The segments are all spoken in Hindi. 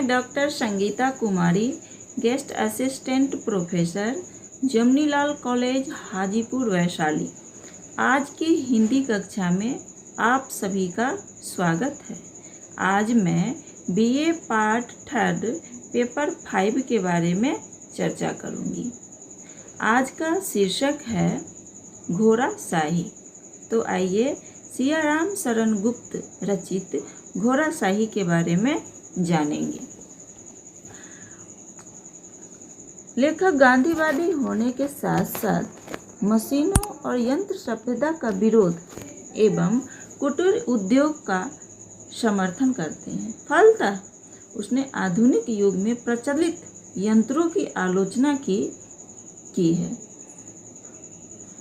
मैं doctor Sangita Kumari, guest assistant professor, Jamnilal college, Hajipur, Vaishali. आज की हिंदी कक्षा में आप सभी का स्वागत है। आज मैं बीए पार्ट 3 पेपर 5 के बारे में चर्चा करूंगी। आज का शीर्षक है घोड़ाशाही। तो आइए सियाराम शरण गुप्त रचित घोड़ाशाही के बारे में जानेंगे। लेखक गांधीवादी होने के साथ साथ मशीनों और यंत्र सभ्यता का विरोध एवं कुटीर उद्योग का समर्थन करते हैं। फलतः उसने आधुनिक युग में प्रचलित यंत्रों की आलोचना की है।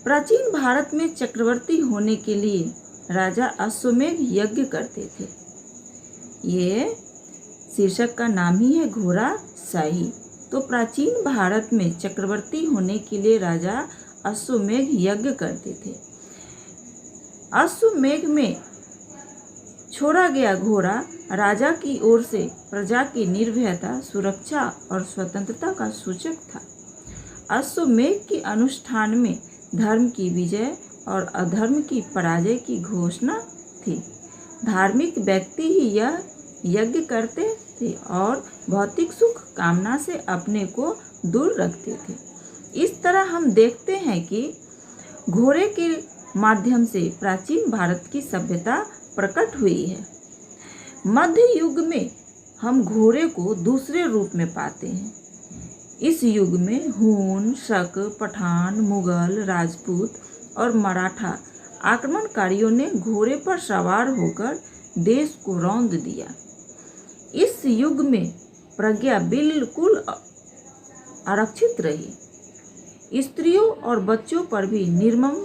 प्राचीन भारत में चक्रवर्ती होने के लिए राजा अश्वमेध यज्ञ करते थे। ये शीर्षक का नाम ही है घोड़ाशाही। तो प्राचीन भारत में चक्रवर्ती होने के लिए राजा अश्वमेध यज्ञ करते थे। अश्वमेध में छोड़ा गया घोड़ा राजा की ओर से प्रजा की निर्भयता, सुरक्षा और स्वतंत्रता का सूचक था। अश्वमेध के अनुष्ठान में धर्म की विजय और अधर्म की पराजय की घोषणा थी। धार्मिक व्यक्ति ही यह यज्ञ करते थे और भौतिक सुख कामना से अपने को दूर रखते थे। इस तरह हम देखते हैं कि घोड़े के माध्यम से प्राचीन भारत की सभ्यता प्रकट हुई है। मध्य युग में हम घोड़े को दूसरे रूप में पाते हैं। इस युग में हून, शक, पठान, मुगल, राजपूत और मराठा आक्रमणकारियों ने घोड़े पर सवार होकर देश को रौंद दिया। इस युग में प्रज्ञा बिल्कुल आरक्षित रही। स्त्रियों और बच्चों पर भी निर्मम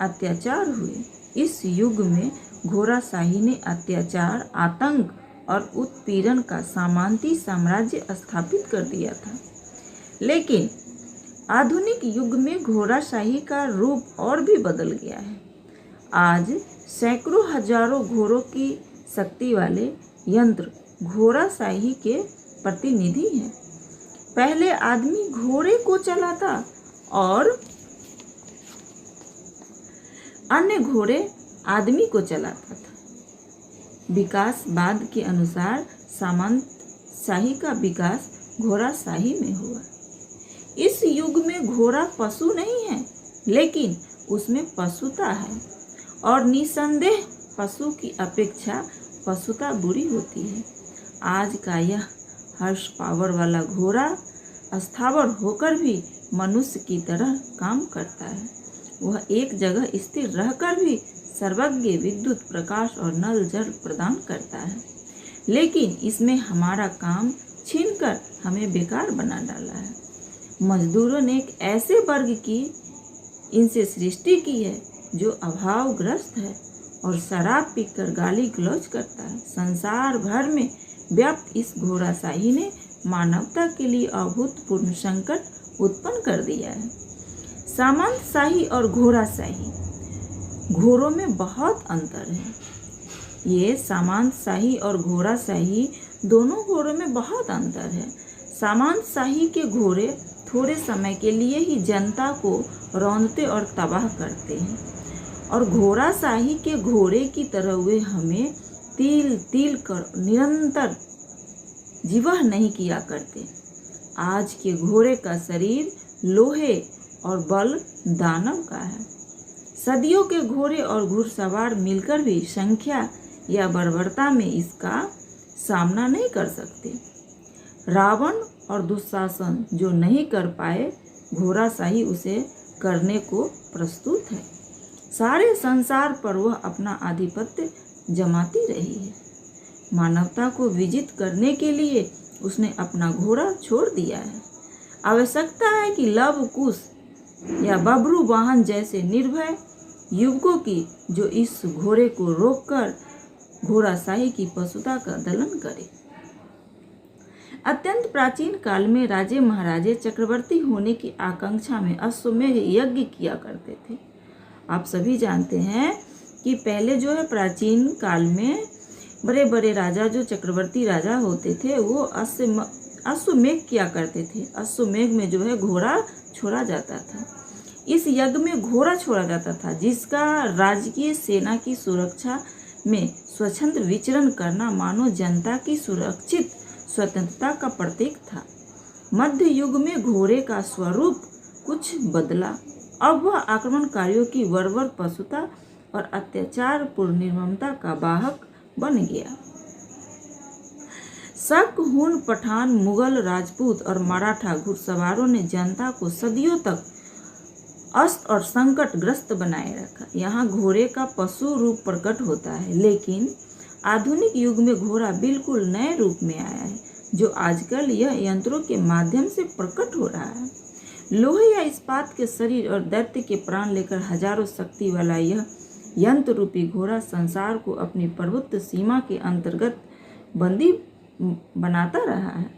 अत्याचार हुए। इस युग में घोड़ाशाही ने अत्याचार, आतंक और उत्पीड़न का सामंती साम्राज्य स्थापित कर दिया था। लेकिन आधुनिक युग में घोड़ाशाही का रूप और भी बदल गया है। आज सैकड़ों हजारों घोड़ों की शक्ति वाले यंत्र घोड़ाशाही के प्रतिनिधि हैं। पहले आदमी घोड़े को चलाता और अन्य घोड़े आदमी को चलाता था। विकासवाद के अनुसार सामंतशाही का विकास घोड़ाशाही में हुआ। इस युग में घोड़ा पशु नहीं है, लेकिन उसमें पशुता है और निसंदेह पशु की अपेक्षा पशुता बुरी होती है। आज का यह हॉर्स पावर वाला घोड़ा स्थावर होकर भी मनुष्य की तरह काम करता है। वह एक जगह स्थिर रहकर भी सर्वज्ञ विद्युत प्रकाश और नल जल प्रदान करता है, लेकिन इसमें हमारा काम छीनकर हमें बेकार बना डाला है। मजदूरों ने एक ऐसे वर्ग की इनसे सृष्टि की है जो अभावग्रस्त है और शराब पीकर गाली गलौज करता है। संसार भर में व्याप्त इस घोड़ाशाही ने मानवता के लिए अभूतपूर्व संकट उत्पन्न कर दिया है। सामंतशाही और घोड़ाशाही, घोड़ों में बहुत अंतर है। ये सामंतशाही और घोड़ाशाही दोनों घोड़ों में बहुत अंतर है। सामंतशाही के घोड़े थोड़े समय के लिए ही जनता को रौंदते और तबाह करते हैं, और घोड़ाशाही के घोड़े की तरह वे हमें तिल तिल कर निरंतर जिवह नहीं किया करते। आज के घोड़े का शरीर लोहे और बल दानव का है। सदियों के घोड़े और घुड़सवार मिलकर भी संख्या या बर्बरता में इसका सामना नहीं कर सकते। रावण और दुशासन जो नहीं कर पाए, घोड़ाशाही उसे करने को प्रस्तुत है। सारे संसार पर वह अपना आधिपत्य जमाती रही है। मानवता को विजित करने के लिए उसने अपना घोड़ा छोड़ दिया है। आवश्यकता है कि लव कुश या बब्रू वाहन जैसे निर्भय युवकों की जो इस घोड़े को रोककर घोड़ाशाही की पशुता का दलन करे। अत्यंत प्राचीन काल में राजे महाराजे चक्रवर्ती होने की आकांक्षा में अश्वमेध यज्ञ किया करते थे। आप सभी जानते हैं कि पहले जो है प्राचीन काल में बड़े बड़े राजा जो चक्रवर्ती राजा होते थे वो अश्वमेघ किया करते थे। अश्वमेघ में जो है घोड़ा छोड़ा जाता था। इस यज्ञ में घोड़ा छोड़ा जाता था जिसका राजकीय सेना की सुरक्षा में स्वतंत्र विचरण करना मानो जनता की सुरक्षित स्वतंत्रता का प्रतीक था। मध्य युग में घोड़े का स्वरूप कुछ बदला। अब वह आक्रमणकारियों की बर्बर पशुता और अत्याचारपूर्ण निर्ममता का वाहक बन गया। शक, हुन, पठान, मुगल, राजपूत और मराठा घुड़सवारों ने जनता को सदियों तक अस्त और संकटग्रस्त बनाए रखा। यहाँ घोड़े का पशु रूप प्रकट होता है, लेकिन आधुनिक युग में घोड़ा बिल्कुल नए रूप में आया है जो आजकल यह यंत्रों के माध्यम से प्रकट हो रहा है। लोहे या इस्पात के शरीर और दैत्य के प्राण लेकर हजारों शक्ति वाला यह यंत्र रूपी घोड़ा संसार को अपनी प्रभुत्व सीमा के अंतर्गत बंदी बनाता रहा है।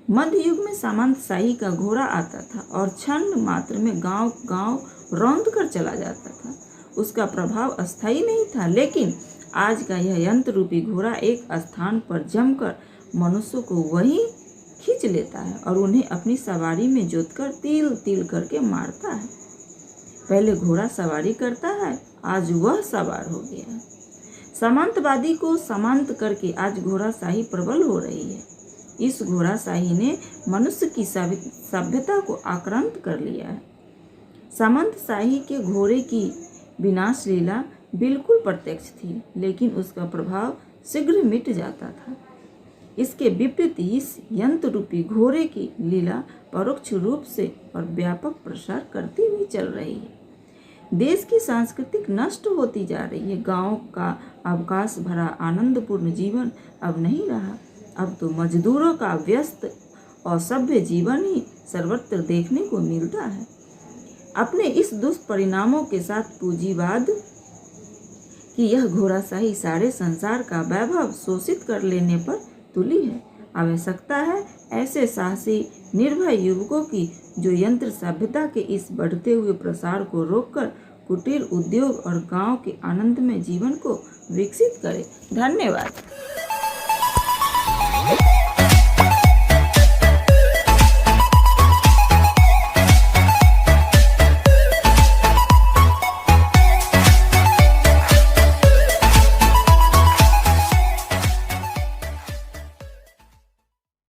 मध्य युग में सामंतशाही का घोड़ा आता था और क्षण मात्र में गांव गांव रौंद कर चला जाता था। उसका प्रभाव अस्थायी नहीं था, लेकिन आज का यह यंत्र रूपी घोड़ा एक स्थान पर जमकर मनुष्यों को वहीं खींच लेता है और उन्हें अपनी सवारी में जोतकर तिल तिल करके मारता है। पहले घोड़ा सवारी करता है, आज वह सवार हो गया है। सामंतवादी को सामंत करके आज घोड़ाशाही प्रबल हो रही है। इस घोड़ाशाही ने मनुष्य की सभ्यता को आक्रांत कर लिया है। सामंतशाही के घोड़े की विनाश लीला बिल्कुल प्रत्यक्ष थी, लेकिन उसका प्रभाव शीघ्र मिट जाता था। इसके विपरीत इस यंत्र रूपी घोड़े की लीला परोक्ष रूप से और व्यापक प्रसार करती हुई चल रही है। देश की संस्कृति नष्ट होती जा रही है। गांव का अवकाश भरा आनंदपूर्ण जीवन अब नहीं रहा। अब तो मजदूरों का व्यस्त और सभ्य जीवन ही सर्वत्र देखने को मिलता है। अपने इस दुष्परिणामों के साथ पूंजीवाद की यह घोड़ाशाही सारे संसार का वैभव शोषित कर लेने पर तुली है। आवश्यकता है ऐसे साहसी निर्भय युवकों की जो यंत्र सभ्यता के इस बढ़ते हुए प्रसार को रोककर कुटीर उद्योग और गांव के आनंदमय जीवन को विकसित करे। धन्यवाद।